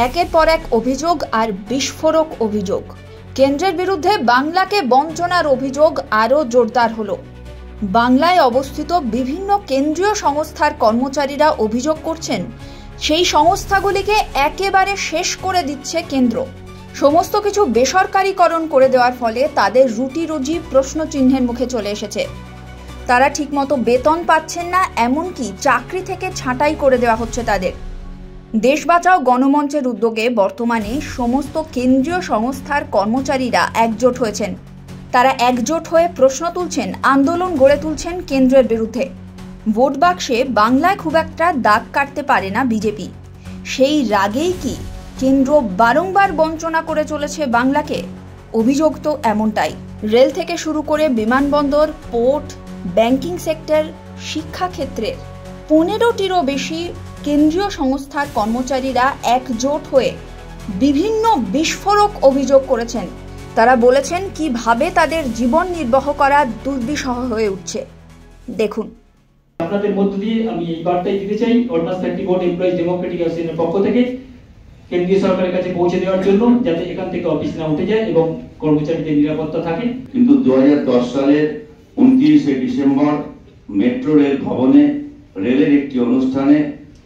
একের পর এক অভিযোগ আর বিস্ফোরক অভিযোগ। কেন্দ্রের বিরুদ্ধে বাংলাকে বঞ্চনার অভিযোগ আরও জোরদার হলো। বাংলায় অবস্থিত বিভিন্ন কেন্দ্রীয় সংস্থার কর্মচারীরা অভিযোগ করছেন, সেই সংস্থাগুলিকে একেবারে শেষ করে দিচ্ছে কেন্দ্র। সমস্ত কিছু বেসরকারীকরণ করে দেওয়ার ফলে তাদের রুটি রুজি প্রশ্নচিহ্নের মুখে চলে এসেছে। তারা ঠিকমতো বেতন পাচ্ছেন না, এমনকি চাকরি থেকে ছাঁটাই করে দেওয়া হচ্ছে তাদের। দেশ বাঁচাও গণমঞ্চের উদ্যোগে বর্তমানে সমস্ত কেন্দ্রীয় সংস্থার কর্মচারীরা একজোট হয়েছেন। তারা একজোট হয়ে প্রশ্ন তুলছেন, আন্দোলন গড়ে তুলছেন কেন্দ্রের বিরুদ্ধে। ভোট বাক্সে বাংলায় খুব একটা দাগ কাটতে পারে না বিজেপি। সেই রাগেই কি কেন্দ্র বারংবার বঞ্চনা করে চলেছে বাংলাকে? অভিযোগ তো এমনটাই। রেল থেকে শুরু করে বিমানবন্দর, পোর্ট, ব্যাংকিং সেক্টর, শিক্ষাক্ষেত্রের 15টিরও বেশি কেন্দ্রীয় সংস্থার কর্মচারীরা একজোট হয়ে বিভিন্ন বিস্ফোরক অভিযোগ করেছেন। তারা বলেছেন কিভাবে তাদের জীবন নির্বাহ করা দুর্বিষহ হয়ে উঠছে। দেখুন। আপনাদের মধ্য দিয়ে আমি এই বার্তাই দিতে চাই, অর্ডিন্যান্স 31 এমপ্লয়িজ ডেমোক্রেটিক অ্যাসোসিয়েশনের পক্ষ থেকে কেন্দ্রীয় সরকারের কাছে পৌঁছে দেওয়ার জন্য, যাতে এখান থেকে অফিস না উঠে যায় এবং কর্মচারীদের নিরাপত্তা থাকে। কিন্তু 2010 সালের 29শে ডিসেম্বর মেট্রো রেল ভবনে রেলের একটি অনুষ্ঠানে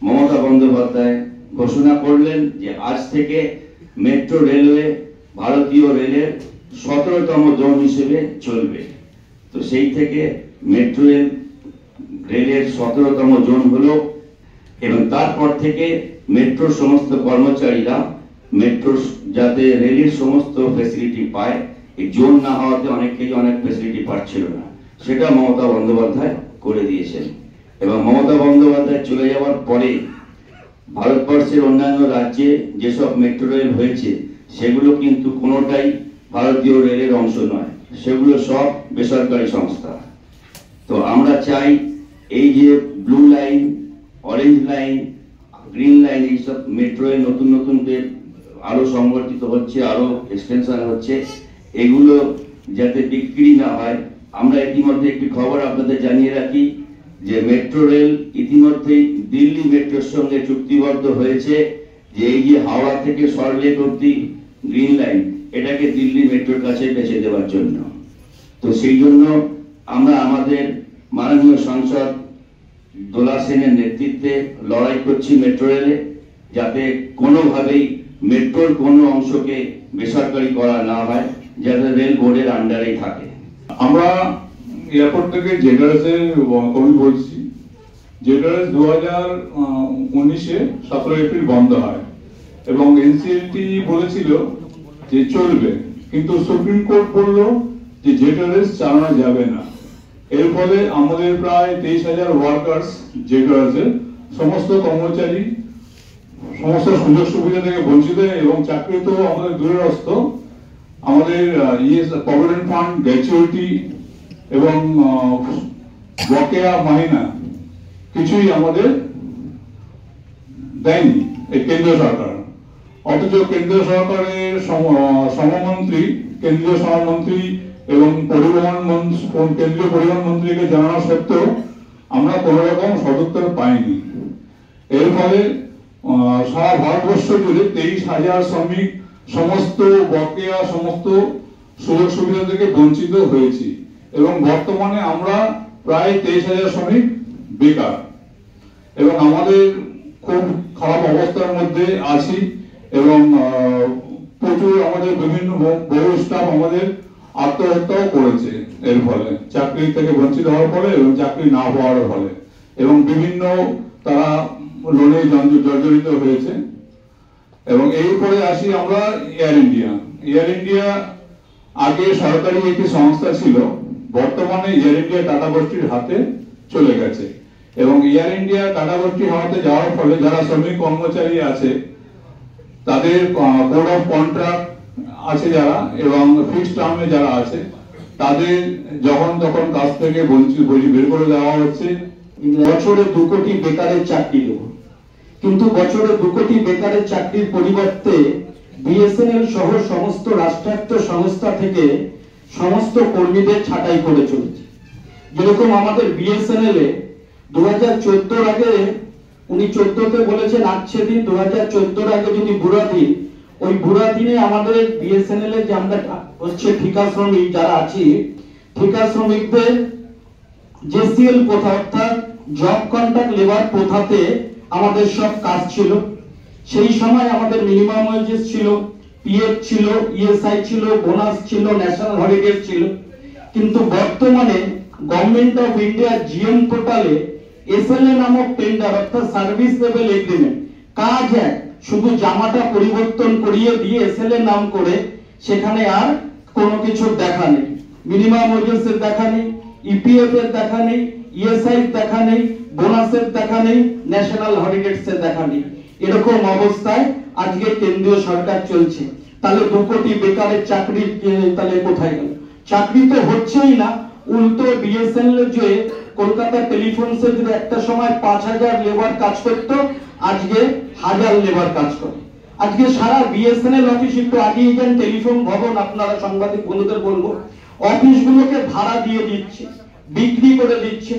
মমতা বন্দ্যোপাধ্যায় ঘোষণা করলেন যে আজ থেকে মেট্রো রেলওয়ে ভারতীয় রেলের 17তম জোন হিসেবে চলবে। তো সেই থেকে মেট্রো রেলের 17তম জোন হলো এবং তারপর থেকে মেট্রোর সমস্ত কর্মচারীরা মেট্রো যাতে রেলের সমস্ত ফ্যাসিলিটি পায়, এই জোন না হওয়াতে অনেকেই অনেক ফ্যাসিলিটি পাচ্ছিল না, সেটা মমতা বন্দ্যোপাধ্যায় করে দিয়েছেন। এবং মমতা বন্দ্যোপাধ্যায় চলে যাওয়ার পরে ভারতবর্ষের অন্যান্য রাজ্যে যেসব মেট্রো রেল হয়েছে সেগুলো কিন্তু কোনোটাই ভারতীয় রেলের অংশ নয়, সেগুলো সব বেসরকারি সংস্থা। তো আমরা চাই এই যে blue line, orange line, green line, এইসব মেট্রো রেল নতুন নতুন আরো সংগঠিত হচ্ছে, আরো এক্সটেনশন হচ্ছে, এগুলো যাতে বিক্রি না হয়। আমরা ইতিমধ্যে একটি খবর আপনাদের জানিয়ে রাখি যে মেট্রো রেল ইতিমধ্যেই দিল্লি মেট্রোর সঙ্গে চুক্তিবদ্ধ হয়েছে যে এই যে হাওড়া থেকে সল্টলেক অব্দি গ্রিন লাইন, এটাকে দিল্লি মেট্রোর কাছে বেছে দেওয়ার জন্য। তো সেই জন্য আমরা আমাদের মাননীয় সাংসদ দোলা সেনের নেতৃত্বে লড়াই করছি মেট্রো রেলে, যাতে কোনোভাবেই মেট্রোর কোনো অংশকে বেসরকারি করা না হয়, যাতে রেল বোর্ডের আন্ডারেই থাকে। আমরা এয়ারপোর্ট থেকে জেডারএসের কর্মী বলছি। জেডারএস 2019-এ 17 এপ্রিল বন্ধ হয় এবং এনসিএলটি বলেছিল যে চলবে, কিন্তু সুপ্রিম কোর্ট বলল যে জেডারএস চালানো যাবে না। এর ফলে আমাদের প্রায় 23,000 ওয়ার্কার্স জেডারএসের সমস্ত কর্মচারী সমস্ত সুযোগ সুবিধা থেকে বঞ্চিত এবং চাকরি তো আমাদের দূরস্থ। আমাদের প্রভিডেন্ট ফান্ড, গ্র্যাচুইটি এবং বকেয়া মাহিনা কিছুই আমাদের দেয়নি এই কেন্দ্রীয় সরকার। অথচ কেন্দ্রীয় সরকারের সমমন্ত্রী, কেন্দ্রীয় সমমন্ত্রী এবং কেন্দ্রীয় পরিবহন মন্ত্রীকে জানানো সত্ত্বেও আমরা কোনো রকম সদুত্তর পাইনি। এর ফলে সারা ভারতবর্ষ জুড়ে 23,000 শ্রমিক সমস্ত বকেয়া, সমস্ত সুযোগ সুবিধা থেকে বঞ্চিত হয়েছি এবং বর্তমানে আমরা প্রায় 23,000 শ্রমিক বেকার এবং আমাদের খুব খারাপ অবস্থার মধ্যে আছি এবং প্রচুর আমাদের বিভিন্ন বহু স্টাফ আমাদের আত্মহত্যাও করেছে এর ফলে, চাকরি থেকে বঞ্চিত হওয়ার ফলে এবং চাকরি না হওয়ার ফলে, এবং বিভিন্ন তারা লোনে জর্জরিত হয়েছে। এবং এরপরে আসি আমরা এয়ার ইন্ডিয়া। এয়ার ইন্ডিয়া আগে সরকারি একটি সংস্থা ছিল, বর্তমানে এয়ার ইন্ডিয়া টাটা গোষ্ঠীর হাতে চলে গেছে এবং এয়ার ইন্ডিয়া টাটা গোষ্ঠীর হাতে যাওয়ার ফলে যারা শ্রমিক কর্মচারী আছে তাদের কোড অফ কন্ট্রাক্ট আছে যারা এবং ফিক্সড টার্মে যারা আছে তাদের যখন তখন কাজ থেকে বের করে দেওয়া হচ্ছে। বছরে 2 কোটি বেকারের চাকরি দেব, কিন্তু বছরে 2 কোটি বেকারের চাকরির পরিবর্তে বিএসএনএল সহ সমস্ত রাষ্ট্রায়ত্ত সংস্থা থেকে সমস্ত কর্মীদের ছাঁটাই করে চলেছে। যেরকম আমাদের বিএসএনএল এ 2014 আগে উনি 14তে বলেছেন আজকে দিন 2014 আগে যদি বুড়া দিন, ওই বুড়া দিনে আমাদের বিএসএনএল এর যে আমরা হচ্ছে ঠিকা শ্রমিক যারা আছি, ঠিকা শ্রমিকদের জেসিএল প্রথা অর্থাৎ জব কন্ট্রাক্ট লেবার প্রথাতে আমাদের সব কাজ ছিল। সেই সময় আমাদের মিনিমাম ওয়েজেস ছিল, পিএফ ছিল, ইএসআই ছিল, বোনাস ছিল, ন্যাশনাল হলিডে ছিল। কিন্তু বর্তমানে গভর্নমেন্ট অফ ইন্ডিয়া জিএম পোর্টালে এসএলএ নামক টেন্ডার অর্থাৎ সার্ভিস লেভেল এগ্রিমেন্ট কাজ এক, শুধু জামাটা পরিবর্তন করিয়ে দিয়ে এসএলএ নাম করে সেখানে আর কোনো কিছু দেখা নেই, মিনিমাম ওয়েজেস এর দেখা নেই, ইপিএফ এর দেখা নেই, ইএসআই এর দেখা নেই, বোনাসের দেখা নেই, ন্যাশনাল হলিডেস এর দেখা নেই। এরকম অবস্থায় আজকে কেন্দ্রীয় সরকার চলছে। তাহলে 2 কোটি বেকারের চাকরি তাহলে কোথায় গেল? চাকরি তো হচ্ছেই না, উল্টো বিএসএনএল যে কলকাতা টেলিফোন সেন্টারে একটা সময় 5000 লেবার কাজ করতো, আজকে 1000 লেবার কাজ করে। আজকে সারা বিএসএনএল অফিস, একটু আগিয়ে যান টেলিফোন ভবন, আপনারা সাংবাদিক বন্ধুদের বলবো, অফিসগুলোকে ভাড়া দিয়ে দিচ্ছে, বিক্রি করে দিচ্ছে।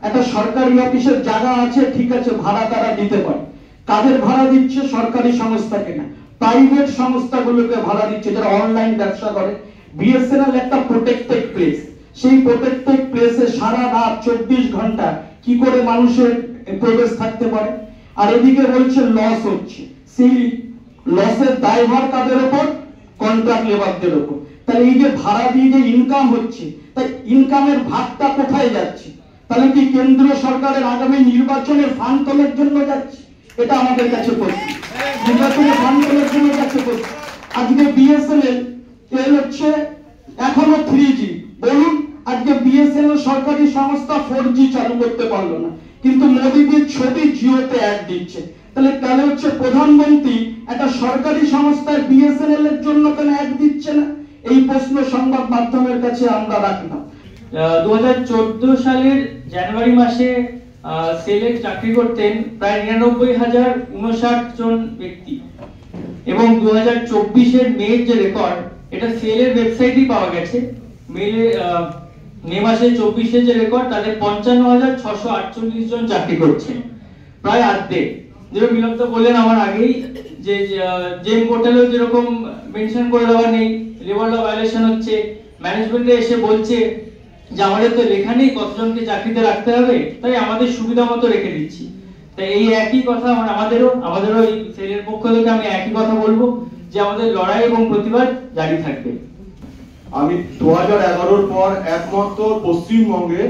একটা সরকারি অফিসের জায়গা আছে, ঠিক আছে, ভাড়া তারা দিতে পারে। কাদের ভাড়া দিচ্ছে? সরকারি সংস্থাকে না, প্রাইভেট সংস্থাগুলোকে ভাড়া দিচ্ছে যারা অনলাইন ব্যবসা করে। বিএসএনএল একটা প্রোটেক্টেড প্লেস, সেই প্রোটেক্টেড প্লেসে সারা রাত 24 ঘন্টা কি করে মানুষের প্রবেশ থাকতে পারে? আর এদিকে বলছে লস হচ্ছে, সেই লসের দায়ভার কাদের উপর? কন্ট্রাক্ট লেবারদের উপর। তাহলে এই যে ভাড়া দিয়ে যে ইনকাম হচ্ছে, তাই ইনকামের ভাগটা কোথায় যাচ্ছে? তাহলে কি কেন্দ্রীয় সরকারের আগামী নির্বাচনের ফান্ড তোলার জন্য যাচ্ছে? এটা আমাদের কাছে প্রশ্ন। নির্বাচনের ফান্ড তোলার জন্য যাচ্ছে প্রশ্ন। আজকে বিএসএনএল এর হচ্ছে এখনো 3G, বলুন আজকে বিএসএনএল সরকারি সংস্থা 4G চালু করতে পারলো না, কিন্তু মোদিজির ছবি জিওতে অ্যাড দিচ্ছে। তাহলে হচ্ছে প্রধানমন্ত্রী একটা সরকারি সংস্থায় বিএসএনএল এর জন্য কেন অ্যাড দিচ্ছে না? এই প্রশ্ন সংবাদ মাধ্যমের কাছে আমরা রাখলাম। 2014 সালের জানুয়ারি মাসে সেলে চাকরি করতেন প্রায় 99,059 জন ব্যক্তি, এবং 2024 মের যে রেকর্ড, এটা সেলের ওয়েবসাইটেই পাওয়া গেছে। মে মাসে 24 যে রেকর্ড, তাদের 55,648 জন চাকরি করছে, প্রায় অর্ধেক। যেরকম বিলম্ব বললেন আমার আগেই, যে জেম পোর্টালেও যেরকম মেনশন করে দেওয়া নেই, লেবার ল ভায়োলেশন হচ্ছে, ম্যানেজমেন্টে এসে বলছে যে আমাদের তো লেখা নেই কতজনকে চাকরিতে রাখতে হবে, তাই আমাদের সুবিধা মতো রেখে দিচ্ছি। তাই এই একই কথা আমাদেরও এই সেলের পক্ষ থেকে আমি একই কথা বলবো, যে আমাদের লড়াই এবং প্রতিবাদ জারি থাকবে। আমি 2011 পর একমাত্র পশ্চিমবঙ্গে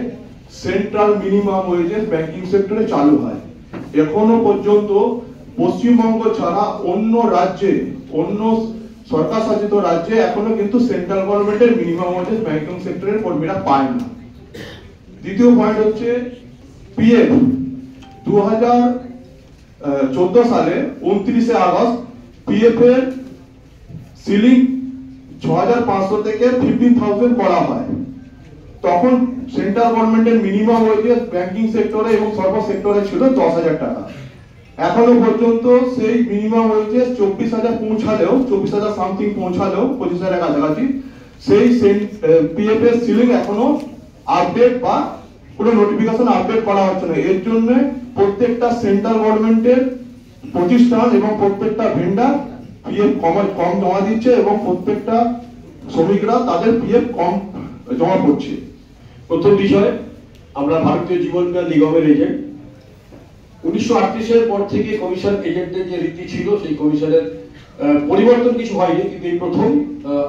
সেন্ট্রাল মিনিমাম ওয়েজেস ব্যাংকিং সেক্টরে চালু হয়। এখনো পর্যন্ত পশ্চিমবঙ্গ ছাড়া অন্য রাজ্যে, অন্য সরকার শাসিত রাজ্যে এখনো কিন্তু সেন্ট্রাল গভর্নমেন্টের মিনিমাম ওয়েজেস ব্যাংকিং সেক্টরের কর্মীরা পায় না। দ্বিতীয় পয়েন্ট হচ্ছে পিএফ। 2014 সালে 29 আগস্ট পিএফ এর সিলিং 6,500 থেকে 15,000 করা হয়। তখন সেন্ট্রাল গভর্নমেন্টের মিনিমাম ওয়েজেস ব্যাংকিং সেক্টরে এবং সর্ব সেক্টরে ছিল 10,000 টাকা। এখনো পর্যন্ত সেই মিনিমাম ওয়েজেস 24,000 পৌঁছালেও, 24,000 সামথিং পৌঁছালেও, 25,000 কাছাকাছি, সেই পিএফ এর সিলিং এখনো আপডেট বা কোনো নোটিফিকেশন আপডেট করা হচ্ছে না। এর জন্য প্রত্যেকটা সেন্ট্রাল গভর্নমেন্টের প্রতিষ্ঠান এবং প্রত্যেকটা ভেন্ডার পিএফ কম জমা দিচ্ছে এবং প্রত্যেকটা শ্রমিকরা তাদের পিএফ কম জমা করছে। প্রথম বিষয়, আমরা ভারতীয় জীবন বীমা নিগমের এজেন্ট। 1938 পর থেকে কমিশন এজেন্টের যে রীতি ছিল, সেই কমিশনের পরিবর্তন কিছু হয়নি, কিন্তু এই প্রথম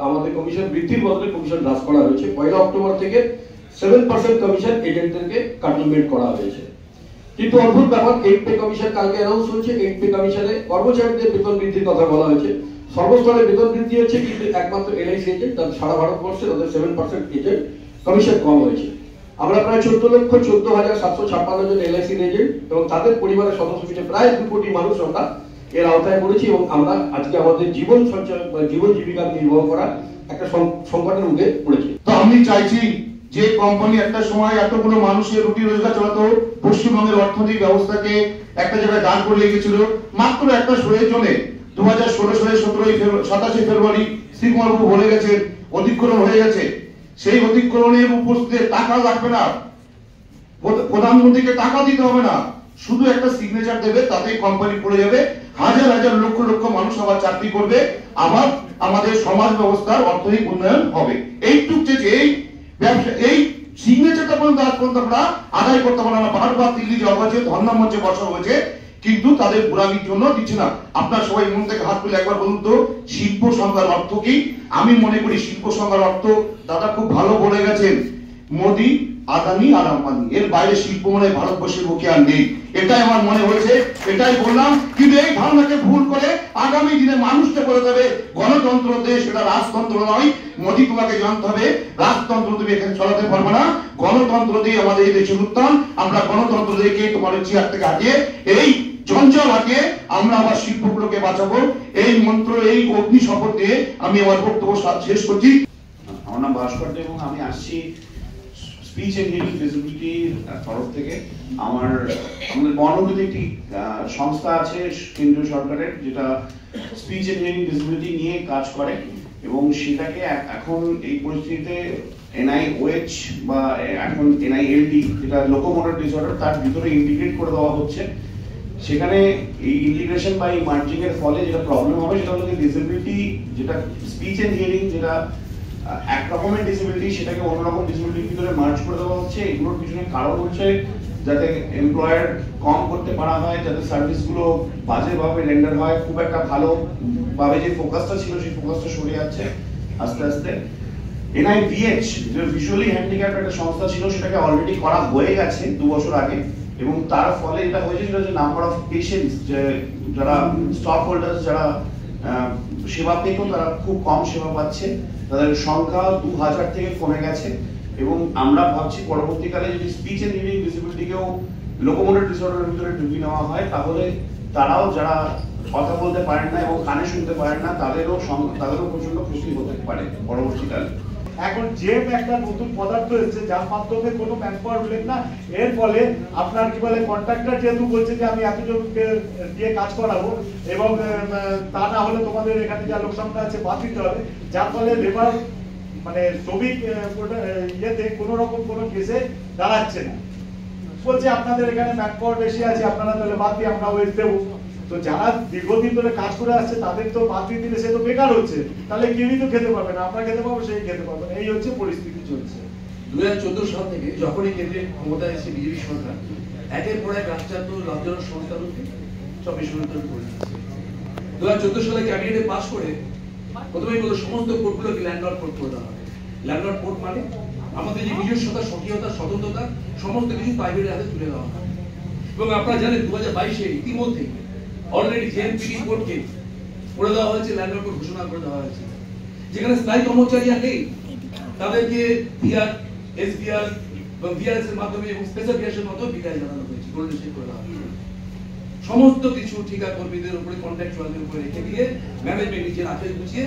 আমাদের কমিশন বৃদ্ধির বদলে কমিশন হ্রাস করা হয়েছে। 1 অক্টোবর থেকে 7% কমিশন এজেন্টদেরকে কার্টুনমেন্ট করা হয়েছে। কিন্তু অদ্ভুত ব্যাপার, 8 পে কমিশন কালকে অ্যানাউন্স হয়েছে। 8 পে কমিশনে কর্মচারীদের বেতন বৃদ্ধির কথা বলা হয়েছে। সর্বস্তরে বেতন বৃদ্ধি হচ্ছে, কিন্তু একমাত্র এলআইসি এজেন্ট, তাদের সারা ভারতবর্ষে তাদের 7% এজেন্ট কমিশন কম হয়েছে। আমরা প্রায় 14,14,756 জন এলআইসি এজেন্ট এবং তাদের পরিবারের সদস্য মিলে প্রায় 2 কোটি মানুষ আমরা এর আওতায় পড়েছি, এবং আমরা আজকে আমাদের জীবন জীবিকা নির্বাহ করা একটা সংকটের মুখে পড়েছি। তো আমি চাইছি যে কোম্পানি একটা সময় এতগুলো মানুষের রুটি রোজগার চালাতো, পশ্চিমবঙ্গের অর্থনৈতিক ব্যবস্থাকে একটা জায়গায় দাঁড় করিয়ে গেছিল, মাত্র একটা শোয়ের জন্য 2016 সালের 27 ফেব্রুয়ারি শ্রীকুমারবাবু বলে গেছে অধিগ্রহণ হয়ে গেছে। সেই অধিগ্রহণের উপস্থিতিতে টাকা লাগবে না, প্রধানমন্ত্রীকে টাকা দিতে হবে না, শুধু একটা সিগনেচার দেবে, তাতেই কোম্পানি পড়ে যাবে, হাজার হাজার লক্ষ লক্ষ মানুষ আবার চাকরি করবে, আবার আমাদের সমাজ ব্যবস্থার অর্থনৈতিক উন্নয়ন হবে। এইটুক যে এই ব্যবসা, এই সিগনেচারটা পর্যন্ত আজ পর্যন্ত আমরা আদায় করতে পারবো না। বারবার দিল্লি যাওয়া হয়েছে, ধর্ণা মঞ্চে বসা হয়েছে, কিন্তু তাদের বুড়ামির জন্য দিচ্ছে না। আপনার সবাই মন থেকে হাত তুলে একবার বলুন তো, শিল্প সংজ্ঞার অর্থ কি? আমি মনে করি শিল্প সংজ্ঞার অর্থ দাদা খুব ভালো বলে গেছেন, মোদি, আদানি আর আম্বানি, এর বাইরে শিল্প মনে ভারতবর্ষের বুকে আর নেই। এটাই আমার মনে হয়েছে, এটাই বললাম। কিন্তু এই ধারণাকে ভুল করে আগামী দিনে মানুষকে বলে দেবে গণতন্ত্র দেশ, এটা রাজতন্ত্র নয়। মোদি, তোমাকে জানতে হবে রাজতন্ত্র তুমি এখানে চলাতে পারবে না, গণতন্ত্র দিয়ে আমাদের এই দেশের উত্থান। আমরা গণতন্ত্র দিয়ে তোমার চেয়ার থেকে হাঁটিয়ে, এই জঞ্জাল হাঁটিয়ে আমরা আবার শিল্পগুলোকে বাঁচাবো। এই মন্ত্র, এই অগ্নি শপথ দিয়ে আমি আমার বক্তব্য শেষ করছি। আমার নাম ভাস্কর এবং আমি আসছি স্পিচ এন্ড হিয়ারিং ডিসেবিলিটি তরফ থেকে। আমাদের বর্ণগতি একটি সংস্থা আছে কেন্দ্রীয় সরকারের, যেটা স্পিচ এন্ড হিয়ারিং ডিসেবিলিটি নিয়ে কাজ করে, এবং সেটাকে এখন এই পরিস্থিতিতে NIOH বা এখন NILD, যেটা লোকোমোটর ডিসঅর্ডার, তার ভিতরে ইন্টিগ্রেট করে দেওয়া হচ্ছে। সেখানে এই ইন্টিগ্রেশন বা এই মার্জিং এর ফলে যেটা প্রবলেম হবে সেটা হলো ডিসেবিলিটি, যেটা স্পিচ এন্ড হিয়ারিং, যেটা এক রকমের ডিসেবিলিটি, সেটাকে অন্যরকম ডিসেবিলিটির ভিতরে মার্জ করে দেওয়া হচ্ছে। এগুলোর পিছনে কারণ হচ্ছে যাতে এমপ্লয়ার কম করতে পারা হয়, যাতে সার্ভিসগুলো বাজেভাবে রেন্ডার হয়, খুব একটা ভালোভাবে যে ফোকাসটা ছিল সেই ফোকাসটা সরে যাচ্ছে আস্তে আস্তে। NIVH, যে ভিজুয়ালি হ্যান্ডিক্যাপ একটা সংস্থা ছিল, সেটাকে অলরেডি করা হয়ে গেছে 2 বছর আগে, এবং তার ফলে এটা হয়েছে সেটা হচ্ছে নাম্বার অফ পেশেন্টস, যে যারা স্টক হোল্ডার্স, যারা সেবা পেত তারা খুব কম সেবা পাচ্ছে, তাদের সংখ্যা 2000 থেকে কমে গেছে। এবং আমরা ভাবছি পরবর্তীকালে যদি স্পিচ এন্ড হিয়ারিং ডিসেবিলিটিকেও লোকোমোটর ডিসঅর্ডারের ভিতরে ঢুকিয়ে নেওয়া হয়, তাহলে তারাও, যারা কথা বলতে পারেন না এবং কানে শুনতে পারেন না, তাদেরও প্রচন্ড ক্ষতি হতে পারে পরবর্তীকালে। এখন জেম একটা নতুন পদার্থ এসেছে, যার মাধ্যমে কোনো ম্যানপাওয়ার উল্লেখ না। এর ফলে আপনার কি বলে, কন্ট্রাক্টর যেহেতু বলছে যে আমি এতজনকে দিয়ে কাজ করাবো, এবং তা না হলে তোমাদের এখানে যা লোক সংখ্যা আছে বাদ দিতে হবে, যার ফলে লেবার মানে শ্রমিক ইয়েতে কোনো রকম কোনো কেসে দাঁড়াচ্ছে না। বলছে আপনাদের এখানে ম্যানপাওয়ার বেশি আছে, আপনারা তাহলে বাদ দিয়ে আমরা ওয়েস্ট দেবো। তো যারা দীর্ঘদিন ধরে কাজ করে আসছে তাদের তো বাদ দিয়ে দিলে সে তো বেকার হচ্ছে, তাহলে কেউই তো খেতে পারবে না, আমরা খেতে পাবো, সেই খেতে পারবে না। এই হচ্ছে পরিস্থিতি চলছে। 2014 সাল থেকে যখনই কেন্দ্রের ক্ষমতায় এসে বিজেপি সরকার একের পর এক রাষ্ট্রায়ত্ত লাভজনক সংস্থাগুলোকে সব বেসরকারি করে দিচ্ছে। 2014 সালে ক্যাবিনেটে পাস করে প্রথমেই বলল সমস্ত পোর্টগুলোকে ল্যান্ডলর্ড পোর্ট করে দেওয়া হবে। ল্যান্ডলর্ড পোর্ট মানে আমাদের যে নিজস্বতা, স্বকীয়তা, স্বতন্ত্রতা সমস্ত কিছু প্রাইভেটের হাতে তুলে দেওয়া হবে। এবং আপনারা জানেন 2022-এ ইতিমধ্যে অলরেডি জেএনপিটি কোর্টকে করে দেওয়া হয়েছে, ল্যান্ডলর্ড পোর্ট ঘোষণা করে দেওয়া হয়েছে, যেখানে স্থায়ী কর্মচারী আর নেই, তাদেরকে ভিআর, এসবিআর এবং ভিআরএস এর মাধ্যমে এবং স্পেশাল ভিআরএস এর মাধ্যমে বিদায় জানানো হয়েছে, গোল্ডেন শেড করে দেওয়া হয়েছে। সমস্ত কিছু ঠিকা কর্মীদের উপরে, কন্ট্রাক্টুয়ালদের উপরে রেখে দিয়ে ম্যানেজমেন্ট নিজের হাতে গুছিয়ে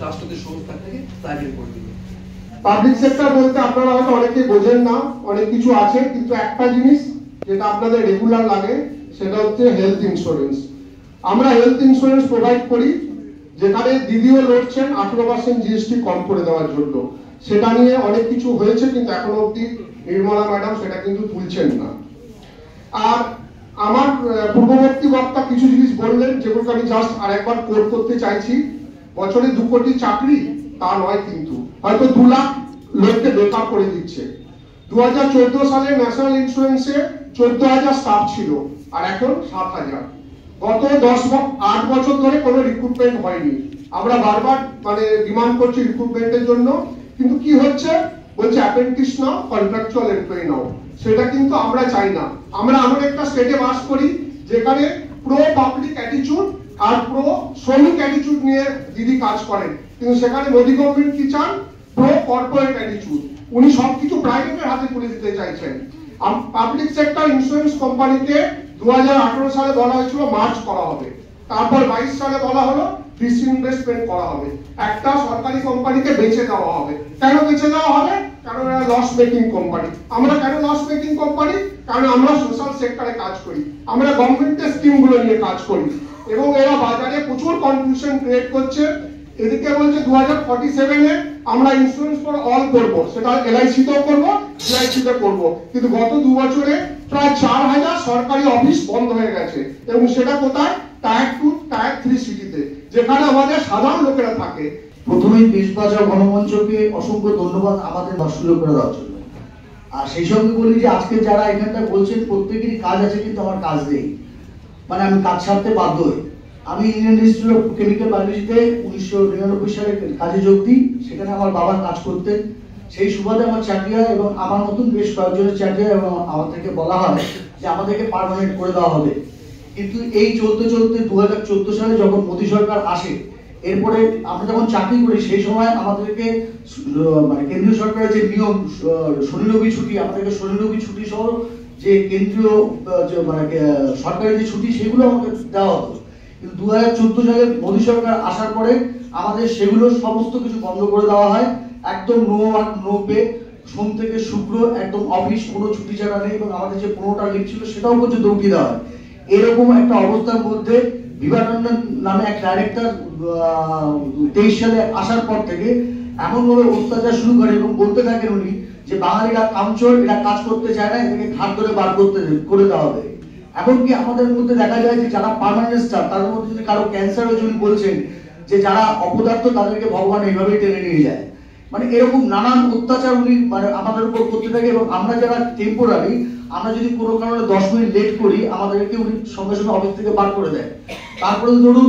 রাষ্ট্রদের সংস্থা থেকে প্রাইভেট করে দিল। পাবলিক সেক্টর বলতে আপনারা হয়তো অনেকে বোঝেন না, অনেক কিছু আছে, কিন্তু একটা জিনিস যেটা আপনাদের রেগুলার লাগে সেটা হচ্ছে হেলথ ইন্স্যুরেন্স। আমরা হেলথ ইন্স্যুরেন্স প্রোভাইড করি, যেখানে দিদিও লড়ছেন 18% জিএসটি কম করে দেওয়ার জন্য। সেটা নিয়ে অনেক কিছু হয়েছে, কিন্তু এখনো অবধি নির্মলা ম্যাডাম সেটা কিন্তু তুলছেন না। আর আমার পূর্ববর্তী বক্তা কিছু জিনিস বললেন, যেগুলোকে আমি জাস্ট আরেকবার কোট করতে চাইছি। বছরে 2 কোটি চাকরি তা নয়, কিন্তু হয়তো 2 লাখ লোককে বেকার করে দিচ্ছে। 2014 সালে ন্যাশনাল ইন্স্যুরেন্সে 14,000 স্টাফ ছিল, আর এখন 7,000। গত 8 বছর ধরে কোনো রিক্রুটমেন্ট হয়নি। আমরা বারবার মানে ডিমান্ড করছি রিক্রুটমেন্টের জন্য, কিন্তু কি হচ্ছে, বলছে অ্যাপ্রেন্টিস নাও, কন্ট্রাকচুয়াল এমপ্লয়ি নাও। সেটা কিন্তু আমরা চাই না। আমরা এমন একটা স্টেটে বাস করি যেখানে প্রো পাবলিক অ্যাটিটিউড আর প্রো শ্রমিক অ্যাটিটিউড নিয়ে দিদি কাজ করেন, কিন্তু সেখানে মোদি গভর্নমেন্ট কি চান, প্রো কর্পোরেট অ্যাটিটিউড। উনি সবকিছু প্রাইভেটের হাতে তুলে দিতে চাইছেন। পাবলিক সেক্টর ইন্স্যুরেন্স কোম্পানিকে 2018 সালে বলা হয়েছিল মার্চ করা হবে, তারপর 22 সালে বলা হলো ডিসইনভেস্টমেন্ট করা হবে, একটা সরকারি কোম্পানিকে বেচে দেওয়া হবে। কেন বেচে দেওয়া হবে? কারণ এরা লস মেকিং কোম্পানি। আমরা কেন লস মেকিং কোম্পানি? কারণ আমরা সোশ্যাল সেক্টরে কাজ করি, আমরা গভর্নমেন্টের স্কিমগুলো নিয়ে কাজ করি, এবং এরা বাজারে প্রচুর কনফিউশন ক্রিয়েট করছে। এদিকে বলছে 2047-এ আমরা ইন্স্যুরেন্স ফর অল করবো, সেটা LIC তেও করবো, GIC তে করবো, কিন্তু গত 2 বছরে প্রায় 4000 সরকারি অফিস বন্ধ হয়ে গেছে, এবং সেটা কোথায়? টায়ার 2, টায়ার 3 সিটিতে, যেখানে আমাদের সাধারণ লোকেরা থাকে। প্রথমেই দেশ বাঁচাও গণমঞ্চকে অসংখ্য ধন্যবাদ আমাদের সুযোগ করে দেওয়ার জন্য। আর সেই সঙ্গে বলি যে আজকে যারা এখানটা বলছেন প্রত্যেকেরই কাজ আছে, কিন্তু আমার কাজ নেই, মানে আমি কাজ ছাড়তে বাধ্য হই। আমি ইন্ডিয়ান ইনস্টিটিউট অফ কেমিক্যাল বায়োলজিতে 1999 সালে কাজে যোগ দিই। সেখানে আমার বাবা কাজ করতেন, সেই সুবাদে আমার চাকরি হয় এবং আমার মতন বেশ কয়েকজনের চাকরি হয়, এবং আমাদেরকে বলা হয় যে আমাদেরকে পার্মানেন্ট করে দেওয়া হবে। কিন্তু এই চলতে চলতে 2014 সালে যখন মোদী সরকার আসে, এরপরে আমরা যখন চাকরি করি সেই সময় আমাদেরকে মানে কেন্দ্রীয় সরকারের যে নিয়ম শনি রবি ছুটি, আমাদেরকে শনি রবি ছুটি সহ যে কেন্দ্রীয় মানে সরকারি যে ছুটি সেগুলো আমাদের দেওয়া হতো। কিন্তু 2014 সালে মোদী সরকার আসার পরে আমাদের সেগুলো সমস্ত কিছু বন্ধ করে দেওয়া হয়। একদম নো ওয়ার্ক নো পে, সোম থেকে শুক্র একদম অফিস, কোনো ছুটি ছাড়া নেই, এবং আমাদের যে 15টা লিভ ছিল সেটাও পর্যন্ত উঠিয়ে দেওয়া হয়। এরকম একটা অবস্থার মধ্যে বিভাটন্ডন নামে এক ডাইরেক্টর 23 সালে আসার পর থেকে এমনভাবে অত্যাচার শুরু করে এবং বলতে থাকেন উনি যে বাঙালিরা কামচোর, এরা কাজ করতে চায় না, এদেরকে ঘাট ধরে বার করে দেওয়া হবে। এমনকি আমাদের মধ্যে দেখা যায় যে যারা পার্মানেন্ট স্টাফ, তাদের মধ্যে যদি কারো ক্যান্সার হয়েছে উনি বলছেন যে যারা অপদার্থ তাদেরকে ভগবান এইভাবেই টেনে নিয়ে যায়। মানে এরকম নানান অত্যাচার উনি মানে আমাদের উপর করতে থাকে, এবং আমরা যারা টেম্পোরারি, আমরা যদি কোনো কারণে 10 মিনিট লেট করি আমাদেরকে উনি সঙ্গে সঙ্গে অফিস থেকে বার করে দেয়। তারপরে ধরুন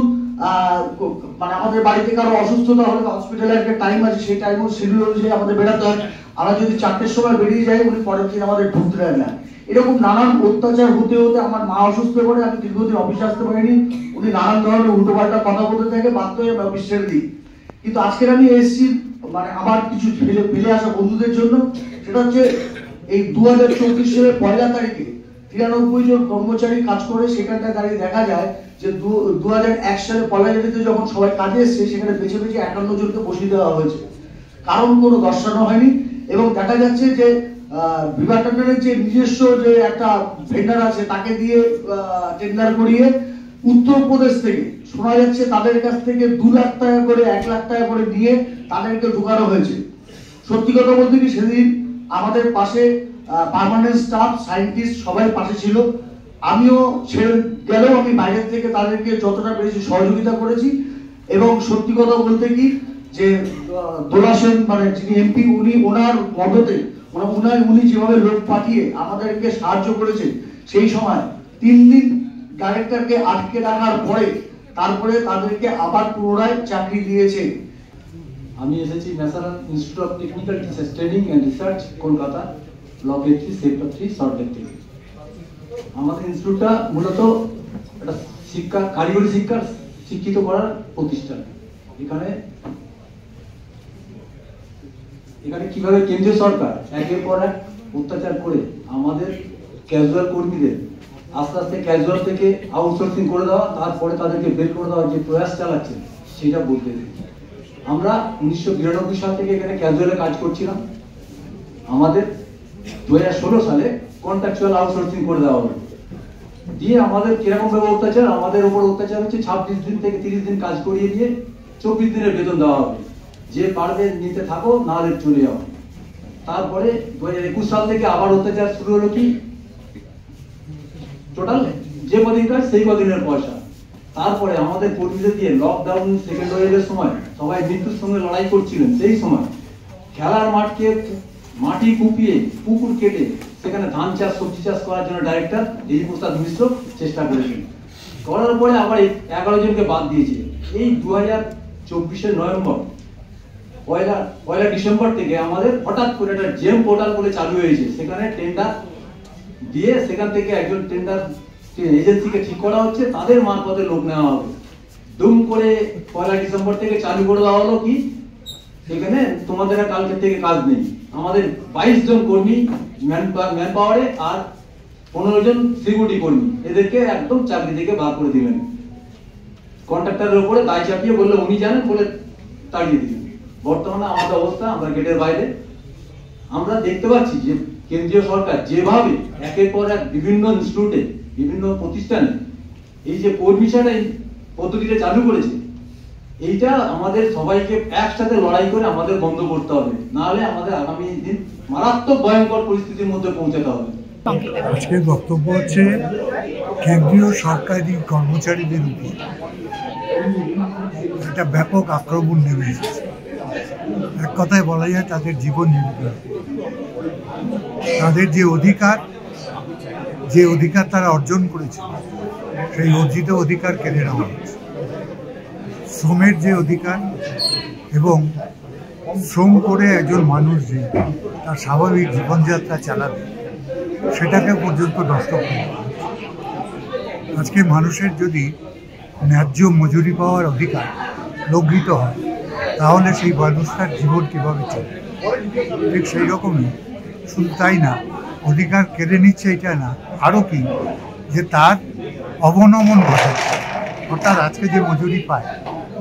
মানে আমাদের বাড়িতে কারো অসুস্থতা হলে হসপিটালে একটা টাইম আছে, সেই টাইম শিডিউল অনুযায়ী আমাদের বেরোতে হয়। আমরা যদি 4টের সময় বেরিয়ে যাই উনি পরের দিন আমাদের ঢুকতে দেয় না। এরকম নানান অত্যাচার হতে হতে আমার মা অসুস্থ করে আমি দীর্ঘদিন অফিসে আসতে পারিনি। উনি নানান ধরনের উল্টোপাল্টা কথা বলতে থাকে, বাধ্য হয়ে আমি অফিস ছেড়ে দিই। কিন্তু আজকের আমি এসেছি মানে আমার কিছু ফেলে আসা বন্ধুদের জন্য। সেটা হচ্ছে এই 2024 সালের 1 তারিখে 93 জন কর্মচারী কাজ করে, সেখানটায় দাঁড়িয়ে দেখা যায় যে 2001 সালে 1 জানুয়ারিতে যখন সবাই কাজে এসছে সেখানে বেছে বেছে 51 জনকে বসিয়ে দেওয়া হয়েছে, কারণ কোনো দর্শানো হয়নি। এবং দেখা যাচ্ছে যে বিভাটন্ডনের যে নিজস্ব যে একটা ভেন্ডার আছে তাকে দিয়ে টেন্ডার করিয়ে উত্তরপ্রদেশ থেকে শোনা যাচ্ছে তাদের কাছ থেকে 2 লাখ টাকা করে 1 লাখ টাকা করে নিয়ে তাদেরকে ঢুকানো হয়েছে। সত্যি কথা বলতে কি সেদিন আমাদের পাশে পার্মানেন্ট স্টাফ, সায়েন্টিস্ট সবাই পাশে ছিল। আমিও ছেড়ে গেলেও আমি বাইরের থেকে তাদেরকে যতটা পেরেছি সহযোগিতা করেছি। এবং সত্যি কথা বলতে কি যে দোলা সেন মানে যিনি এমপি, উনি ওনার মদতে উনি যেভাবে লোক পাঠিয়ে আমাদেরকে সাহায্য করেছেন, সেই সময় 3 দিন ডাইরেক্টরকে আটকে রাখার পরে তারপরে তাদেরকে আবার পুনরায় চাকরি দিয়েছে। আমি এসেছি national institute of technical teachers training and research Kolkata, block 3 sector 3 Salt Lake থেকে। আমাদের ইনস্টিটিউটটা মূলত একটা শিক্ষা, কারিগরি শিক্ষা শিক্ষিত করার প্রতিষ্ঠান। এখানে কিভাবে কেন্দ্রীয় সরকার একের পর এক অত্যাচার করে আমাদের ক্যাজুয়াল কর্মীদের আস্তে আস্তে ক্যাজুয়াল থেকে আউটসোর্সিং করে দেওয়া, তারপরে তাদেরকে বের করে দেওয়ার যে প্রয়াস চালাচ্ছে সেটা বলতে দিই। আমরা 1992 সাল থেকে এখানে ক্যাজুয়ালে কাজ করছিলাম। আমাদের 2016 সালে কন্ট্রাকচুয়াল আউটসোর্সিং করে দেওয়া হলো। দিয়ে আমাদের কিরকম ভাবে অত্যাচার, আমাদের উপর অত্যাচার হচ্ছে 26 দিন থেকে 30 দিন কাজ করিয়ে দিয়ে 24 দিনের বেতন দেওয়া হবে, যে পারবে নিতে থাকো, না হলে চলে যাও। তারপরে 2021 সাল থেকে আবার অত্যাচার শুরু হলো কি টোটাল যে কদিন কাজ সেই কদিনের পয়সা। তারপরে আমাদের কর্মীদের দিয়ে লকডাউন সেকেন্ড ওয়েভের সময় সবাই মৃত্যুর সঙ্গে লড়াই করছিলেন, সেই সময় খেলার মাঠকে মাটি কুপিয়ে পুকুর কেটে সেখানে ধান চাষ সবজি চাষ করার জন্য ডাইরেক্টর দেবী প্রসাদ মিশ্র চেষ্টা করেছেন। করার পরে আবার 11 জনকে বাদ দিয়েছে। এই 2024 নভেম্বর 1 ডিসেম্বর থেকে আমাদের হঠাৎ করে একটা জেম পোর্টাল বলে চালু হয়েছে, সেখানে টেন্ডার দিয়ে সেখান থেকে একজন টেন্ডার এজেন্সিকে ঠিক করা হচ্ছে, তাদের মারফতে লোক নেওয়া হবে। দুম করে 1 ডিসেম্বর থেকে চালু করে দেওয়া হলো কি সেখানে তোমাদের কালকে থেকে কাজ নেই। আমাদের 22 জন কর্মী ম্যান পাওয়ারে আর 15 জন সিকিউরিটি কর্মী, এদেরকে একদম চাকরি থেকে বার করে দিলেন। কন্ট্রাক্টরের উপরে দায় চাপিয়ে বললে উনি জানেন বলে তাড়িয়ে দিলেন। বর্তমানে আমাদের অবস্থা, আমরা গেটের বাইরে আমরা দেখতে পাচ্ছি যে কেন্দ্রীয় সরকার যেভাবে একের পর এক বিভিন্ন ইনস্টিটিউটে বিভিন্ন প্রতিষ্ঠানে এই যে কর্মী ছাড়া পদ্ধতিটা চালু করেছে, এইটা আমাদের সবাইকে একসাথে লড়াই করে আমাদের বন্ধ করতে হবে, না হলে আমাদের আগামী দিন মারাত্মক ভয়ঙ্কর পরিস্থিতির মধ্যে পৌঁছাতে হবে। আজকের বক্তব্য হচ্ছে কেন্দ্রীয় সরকারি কর্মচারীদের উপর একটা ব্যাপক আক্রমণ নেমে এসেছে। এক কথায় বলা যায় তাদের জীবন জীবিকা, তাদের যে অধিকার তারা অর্জন করেছে সেই অর্জিত অধিকার কেড়ে নেওয়া হচ্ছে। শ্রমের যে অধিকার এবং শ্রম করে একজন মানুষ যে তার স্বাভাবিক জীবনযাত্রা চালাবে সেটাকে পর্যন্ত নষ্ট করে দেওয়া হচ্ছে। আজকে মানুষের যদি ন্যায্য মজুরি পাওয়ার অধিকার লঙ্ঘিত হয় তাহলে সেই মানুষটার জীবন কীভাবে চলবে? ঠিক সেই রকমই, শুধু তাই না, অধিকার কেড়ে নিচ্ছে এটা না, আরও কি যে তার অবনমন ঘটাচ্ছে। অর্থাৎ আজকে যে মজুরি পায়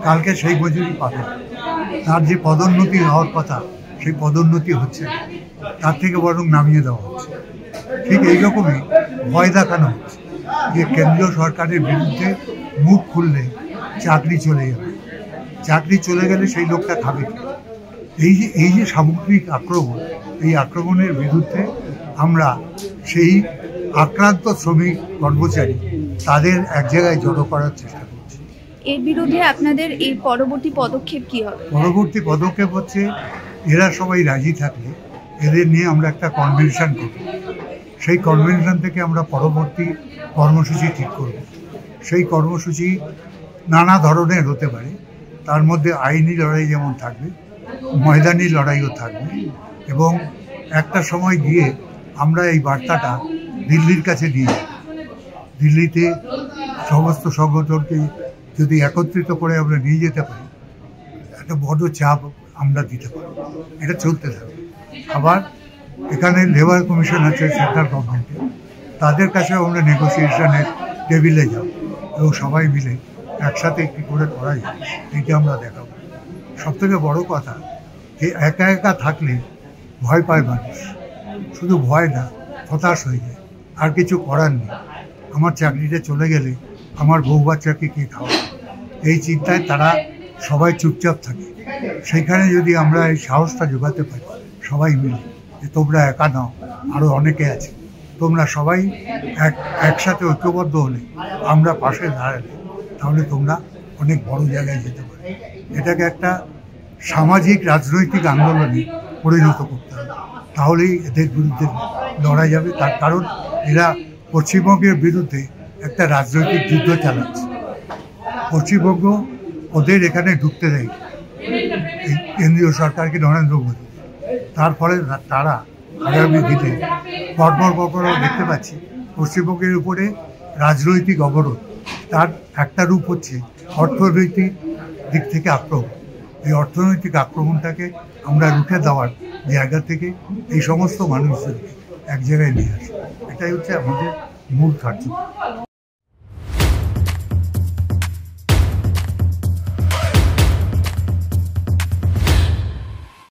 কালকে সেই মজুরি পাবে না, তার যে পদোন্নতি হওয়ার কথা সেই পদোন্নতি হচ্ছে না, তার থেকে বরং নামিয়ে দেওয়া হচ্ছে। ঠিক এইরকমই ভয় দেখানো হচ্ছে যে কেন্দ্রীয় সরকারের বিরুদ্ধে মুখ খুললে চাকরি চলে যাবে, চাকরি চলে গেলে সেই লোকটা খাবে। এই যে সামগ্রিক আক্রমণ, এই আক্রমণের বিরুদ্ধে আমরা সেই আক্রান্ত শ্রমিক কর্মচারী তাদের এক জায়গায় জড়ো করার চেষ্টা করছি। এর বিরুদ্ধে আপনাদের এই পরবর্তী পদক্ষেপ কি হবে? পরবর্তী পদক্ষেপ হচ্ছে এরা সবাই রাজি থাকলে এদের নিয়ে আমরা একটা কনভেনশন করব। সেই কনভেনশন থেকে আমরা পরবর্তী কর্মসূচি ঠিক করব। সেই কর্মসূচি নানা ধরনের হতে পারে, তার মধ্যে আইনি লড়াই যেমন থাকবে, ময়দানি লড়াইও থাকবে, এবং একটা সময় গিয়ে আমরা এই বার্তাটা দিল্লির কাছে নিয়ে যাব। দিল্লিতে সমস্ত সংগঠনকে যদি একত্রিত করে আমরা নিয়ে যেতে পারি, একটা বড় চাপ আমরা দিতে পারি। এটা চলতে থাকবে। আবার এখানে লেবার কমিশন আছে সেন্ট্রাল গভর্নমেন্টে, তাদের কাছেও আমরা নেগোসিয়েশনের টেবিলে যাব এবং সবাই মিলে একসাথে কী করে করা যায় এইটা আমরা দেখাবো। সবথেকে বড় কথা যে একা একা থাকলে ভয় পায় মানুষ, শুধু ভয় না, হতাশ হয়ে যায়, আর কিছু করার নেই। আমার চাকরিটা চলে গেলে আমার বউ বাচ্চাকে কে খাওয়াবে, এই চিন্তায় তারা সবাই চুপচাপ থাকে। সেইখানে যদি আমরা এই সাহসটা জোগাতে পারি সবাই মিলে, যে তোমরা একা নাও, আরও অনেকে আছে, তোমরা সবাই একসাথে ঐক্যবদ্ধ হলে, আমরা পাশে দাঁড়ালে, তাহলে তোমরা অনেক বড় জায়গায় যেতে পারো। এটাকে একটা সামাজিক রাজনৈতিক আন্দোলনে পরিণত করতে হবে, তাহলেই এদের বিরুদ্ধে লড়া যাবে। তার কারণ এরা পশ্চিমবঙ্গের বিরুদ্ধে একটা রাজনৈতিক যুদ্ধ চালাচ্ছে। পশ্চিমবঙ্গ ওদের এখানে ঢুকতে দেয় এই কেন্দ্রীয় সরকারকে, নরেন্দ্র মোদী। তার ফলে তারা আগামী দিনে পরপর দেখতে পাচ্ছি পশ্চিমবঙ্গের উপরে রাজনৈতিক অবরোধ। তার একটা রূপ হচ্ছে অর্থনৈতিক দিক থেকে আক্রমণ। এই অর্থনৈতিক আক্রমণটাকে আমরা রুখে দেওয়ার জায়গা থেকে এই সমস্ত মানুষদেরকে এক জায়গায় নিয়ে আসি, এটাই হচ্ছে আমাদের মূল কার্যক্রম।